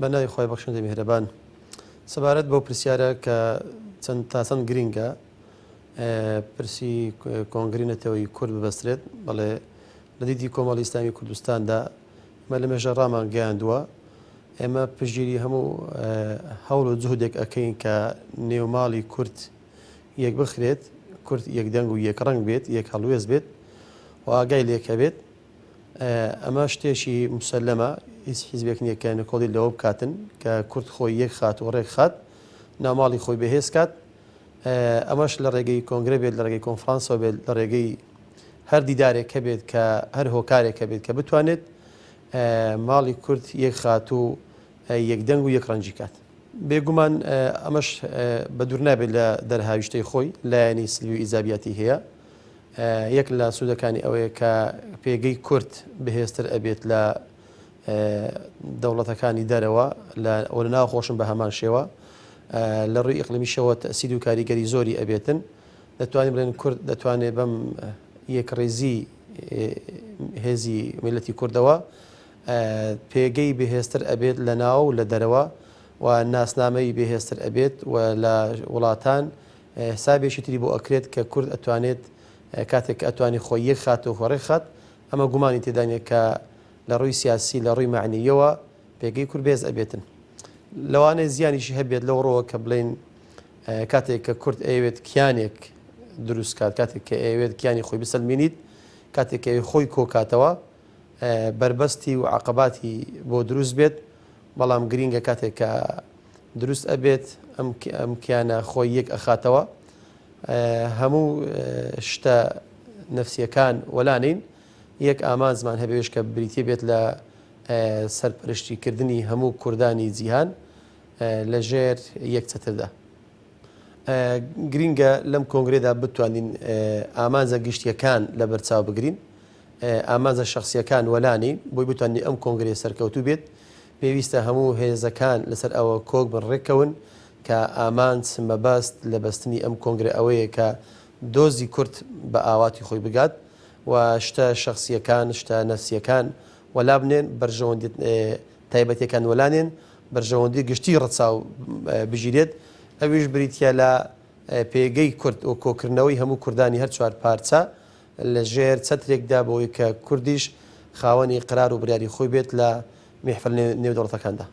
بەناوی خۆی بەخشندەی میهرەبان سەبارەت بەو پرسیارە کە چەند گرینگە پرسی کۆنگرینەتەوەی کورد ببەسترێت بەڵێ لە دیدی کۆمەڵی ئیسلامی کوردستاندا ئمە لە مێژە ڕامان گەیاندووە ئێمە پشگیری هەموو هەوڵ و جوهدێک ئەەکەین کە نێوماڵی کورد یەک بخرێت کورد یەک دەنگ و یەک ڕەنگ بێت یەک هەڵوێز بێت و ئاگای لێکە بێت ئەمە شتێکی مسلەمە هیچ حیزبێک نییە کە نکۆڵی لەوە بکاتن کە کورد خۆی یەک خات و ڕێک خات ناوماڵی خۆی بەهێز کات ئەمەش لە ڕێگەی کۆنگرە بێت لە ڕێگەی کۆنفرانسەوە بێت لە ڕێگەی هەر دیدارێک کە بێت کە هەر هۆکارێکە بێت کە بتوانێت ماڵی کورد یەک خات و یەک دەنگ و یەک ڕەنجی کات بێگومان ئەمەش بە دوور نابێت لە دەرهاویشتەی خۆی لایەنی سلوی ئیزابیاتی هەیە یەک لە سوودەکانی ئەوەیە کە پێگەی کورد بەهێزتر ئەبێت لە دەوڵەتەکانی دەرەوە لە ناو خۆشن بە هەمان شێوە لە ڕووی ئیقلیمیشەوە تەسید و کاریگەری زۆری ئەبێتن دەتوانین بڵێن کورد دەتوانێت بەم یەکڕێزی هێزی میلەتی کوردەوە پێگەی بەهێزتر ئەبێت لە ناو لە دەرەوە و ناسنامەی بەهێزتر ئەبێت و لە وڵاتان حسابێکی تری بۆ ئەکرێت کە کورد ئەتوانێت کاتێک ئەتوانێت خۆی یەک خات و خۆڕێک خات ئەمە گومانی تێدانێت کە لە ڕووی سیاسی لە ڕووی معنیەوە پێگەی کورد بێز ئەبێتن لەوانەیە زیانیشی هەبێت لەو ڕۆوە کە بڵێن کاتێک کە کورد ئەوێت کیانێک دروست کات کاتێک کە ئەوێت کیانی خۆی بسەلمێنیت کاتێک خۆی کۆکاتەوە بربەستی و عقباتی بۆ دروست بێت بەڵام گرینگە کاتێک کە دروست ئەبێت ئەم کیانە خۆی یەک ئەخاتەوە هەموو شتە نەفسیەکان وەلانین یەک ئامانزمان هەبێش کە بریتێ بێت لە سەرپەرشتیکردنی هەموو کوردانی جیهان لە ژێر یەک چەتردا گرینگە لەم کۆنگرێدا بتوانین ئامانزە گشتیەکان لە بەرچاو بگرین ئامانزە شخصیەکان وەلانی بۆی بتوانین ئەم کۆنگرێ سەرکەوتوو بێت پێویستە هەموو هێزەکان لەسەر ئەوە کۆک بڕێکەون کە ئامانج مەبەست لە بەستنی ئەم کۆنگرە ئەوەیە کە دۆزی کورد بە ئاواتی خۆی بگات و شتە شخصیەکان شتە نەفسیەکان وەلا بنێن بەرژەوەندی تایبەتیەکان وەلانێن بەرژەوەندی گشتی ڕەچاو بژیرێت ئەویش بریتە لە پێگەی کورد و کۆکردنەوەی هەموو کوردانی هەر چوار پارچە لە ژێر چەترێکدا بۆی کە کوردیش خاوەنی قرار و بریاری خۆی بێت لە میحفل نێودەوڵەتەکاندا